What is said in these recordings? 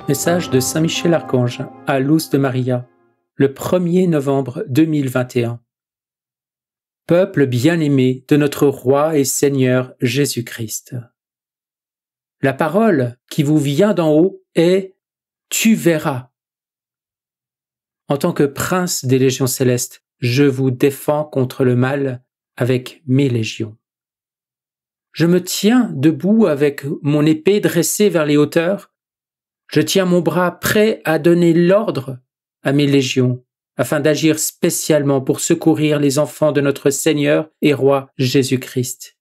Message de Saint Michel Archange à Luz de Maria, le 1er novembre 2021. Peuple bien-aimé de notre Roi et Seigneur Jésus-Christ. La parole qui vous vient d'en haut est « Tu verras ». En tant que prince des légions célestes, je vous défends contre le mal avec mes légions. Je me tiens debout avec mon épée dressée vers les hauteurs. Je tiens mon bras prêt à donner l'ordre à mes légions, afin d'agir spécialement pour secourir les enfants de notre Seigneur et Roi Jésus-Christ.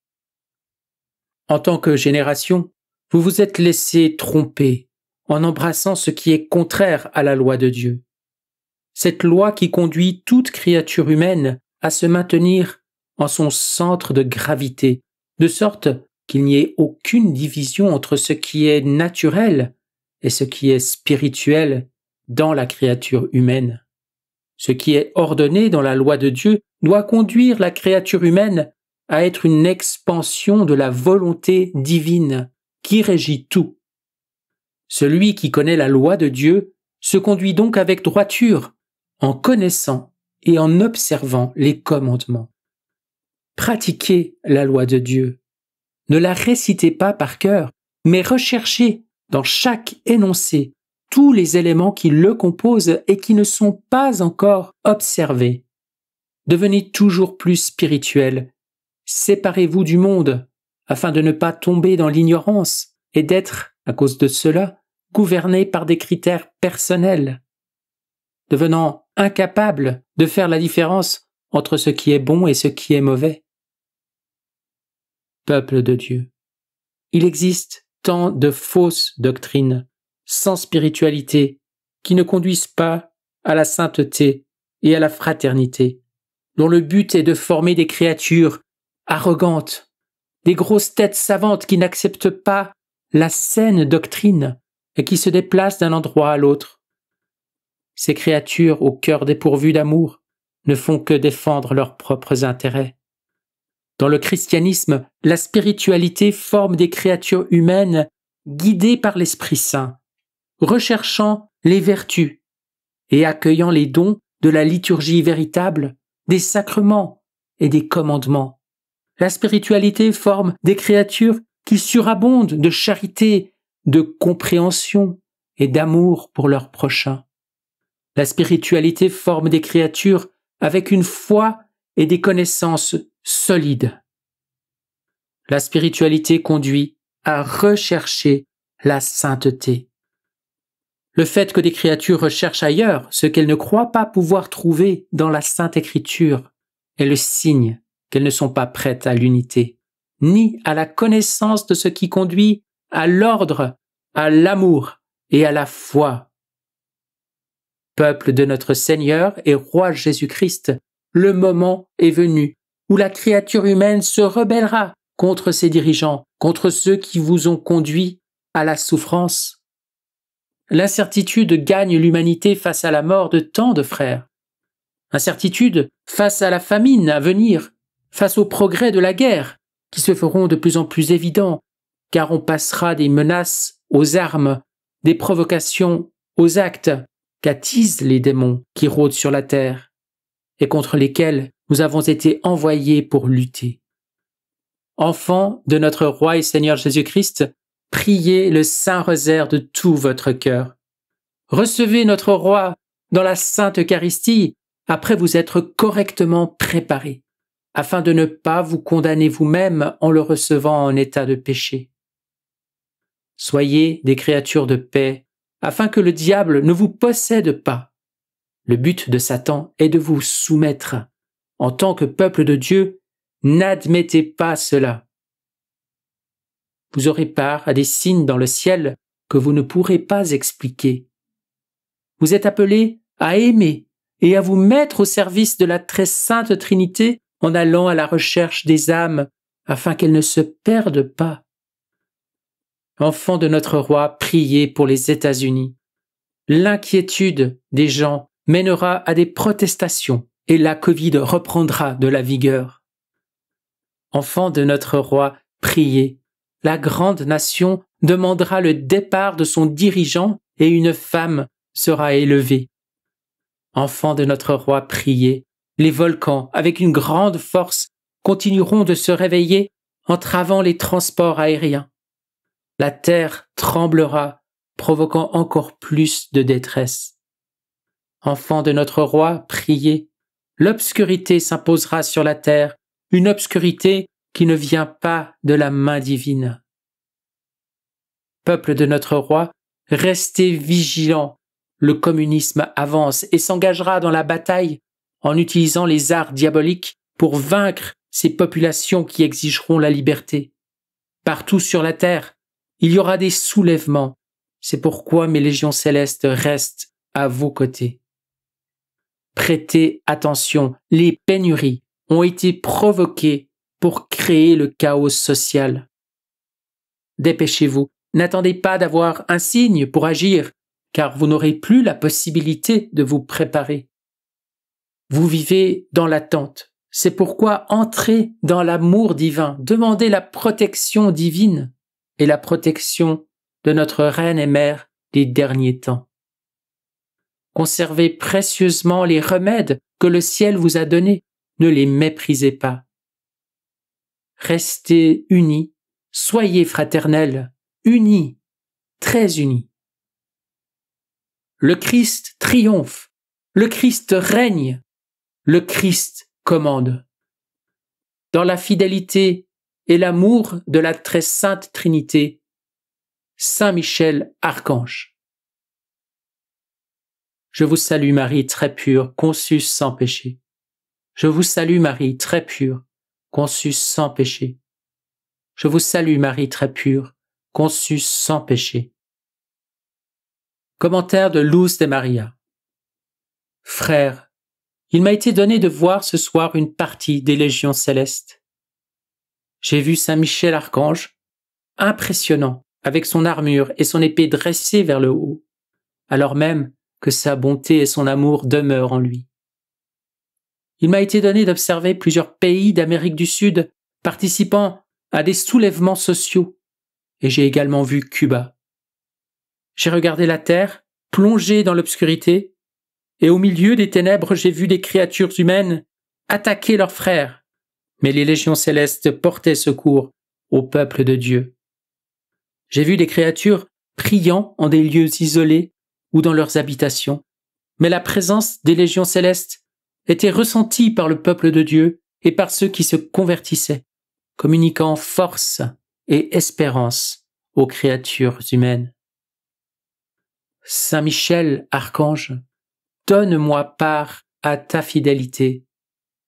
En tant que génération, vous vous êtes laissé tromper en embrassant ce qui est contraire à la loi de Dieu. Cette loi qui conduit toute créature humaine à se maintenir en son centre de gravité, de sorte qu'il n'y ait aucune division entre ce qui est naturel et ce qui est spirituel dans la créature humaine. Ce qui est ordonné dans la loi de Dieu doit conduire la créature humaine à être une expansion de la volonté divine qui régit tout. Celui qui connaît la loi de Dieu se conduit donc avec droiture, en connaissant et en observant les commandements. Pratiquez la loi de Dieu. Ne la récitez pas par cœur, mais recherchez dans chaque énoncé tous les éléments qui le composent et qui ne sont pas encore observés. Devenez toujours plus spirituel. Séparez-vous du monde afin de ne pas tomber dans l'ignorance et d'être, à cause de cela, gouverné par des critères personnels, devenant incapable de faire la différence entre ce qui est bon et ce qui est mauvais. Peuple de Dieu, il existe tant de fausses doctrines, sans spiritualité, qui ne conduisent pas à la sainteté et à la fraternité, dont le but est de former des créatures arrogantes, des grosses têtes savantes qui n'acceptent pas la saine doctrine et qui se déplacent d'un endroit à l'autre. Ces créatures au cœur dépourvu d'amour ne font que défendre leurs propres intérêts. Dans le christianisme, la spiritualité forme des créatures humaines guidées par l'Esprit Saint, recherchant les vertus et accueillant les dons de la liturgie véritable, des sacrements et des commandements. La spiritualité forme des créatures qui surabondent de charité, de compréhension et d'amour pour leur prochain. La spiritualité forme des créatures avec une foi et des connaissances solides. La spiritualité conduit à rechercher la sainteté. Le fait que des créatures recherchent ailleurs ce qu'elles ne croient pas pouvoir trouver dans la Sainte Écriture est le signe qu'elles ne sont pas prêtes à l'unité, ni à la connaissance de ce qui conduit à l'ordre, à l'amour et à la foi. Peuple de notre Seigneur et Roi Jésus-Christ, le moment est venu où la créature humaine se rebellera contre ses dirigeants, contre ceux qui vous ont conduit à la souffrance. L'incertitude gagne l'humanité face à la mort de tant de frères. Incertitude face à la famine à venir, face au progrès de la guerre, qui se feront de plus en plus évidents, car on passera des menaces aux armes, des provocations aux actes qu'attisent les démons qui rôdent sur la terre, et contre lesquels nous avons été envoyés pour lutter. Enfants de notre Roi et Seigneur Jésus-Christ, priez le Saint Rosaire de tout votre cœur. Recevez notre Roi dans la Sainte Eucharistie après vous être correctement préparés, afin de ne pas vous condamner vous-même en le recevant en état de péché. Soyez des créatures de paix, afin que le diable ne vous possède pas. Le but de Satan est de vous soumettre. En tant que peuple de Dieu, n'admettez pas cela. Vous aurez part à des signes dans le ciel que vous ne pourrez pas expliquer. Vous êtes appelés à aimer et à vous mettre au service de la très sainte Trinité en allant à la recherche des âmes afin qu'elles ne se perdent pas. Enfants de notre Roi, priez pour les États-Unis. L'inquiétude des gens mènera à des protestations et la Covid reprendra de la vigueur. Enfants de notre Roi, priez. La grande nation demandera le départ de son dirigeant et une femme sera élevée. Enfants de notre roi, priez. Les volcans, avec une grande force, continueront de se réveiller, entravant les transports aériens. La terre tremblera, provoquant encore plus de détresse. Enfants de notre roi, priez. L'obscurité s'imposera sur la terre, une obscurité qui ne vient pas de la main divine. Peuple de notre roi, restez vigilants. Le communisme avance et s'engagera dans la bataille en utilisant les arts diaboliques pour vaincre ces populations qui exigeront la liberté. Partout sur la terre, il y aura des soulèvements. C'est pourquoi mes légions célestes restent à vos côtés. Prêtez attention, les pénuries ont été provoquées pour créer le chaos social. Dépêchez-vous, n'attendez pas d'avoir un signe pour agir, car vous n'aurez plus la possibilité de vous préparer. Vous vivez dans l'attente, c'est pourquoi entrez dans l'amour divin, demandez la protection divine et la protection de notre Reine et Mère des derniers temps. Conservez précieusement les remèdes que le ciel vous a donnés, ne les méprisez pas. Restez unis, soyez fraternels, unis, très unis. Le Christ triomphe, le Christ règne, le Christ commande. Dans la fidélité et l'amour de la très sainte Trinité, Saint Michel Archange. Je vous salue Marie très pure, conçue sans péché. Je vous salue Marie très pure, conçue sans péché. Je vous salue Marie très pure, conçue sans péché. Commentaire de Luz de Maria. Frères, il m'a été donné de voir ce soir une partie des légions célestes. J'ai vu Saint Michel Archange, impressionnant, avec son armure et son épée dressée vers le haut, alors même que sa bonté et son amour demeurent en lui. Il m'a été donné d'observer plusieurs pays d'Amérique du Sud participant à des soulèvements sociaux, et j'ai également vu Cuba. J'ai regardé la terre, plongée dans l'obscurité, et au milieu des ténèbres, j'ai vu des créatures humaines attaquer leurs frères, mais les légions célestes portaient secours au peuple de Dieu. J'ai vu des créatures priant en des lieux isolés ou dans leurs habitations, mais la présence des légions célestes était ressentie par le peuple de Dieu et par ceux qui se convertissaient, communiquant force et espérance aux créatures humaines. Saint Michel, Archange, donne-moi part à ta fidélité,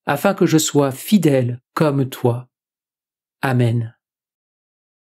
afin que je sois fidèle comme toi. Amen.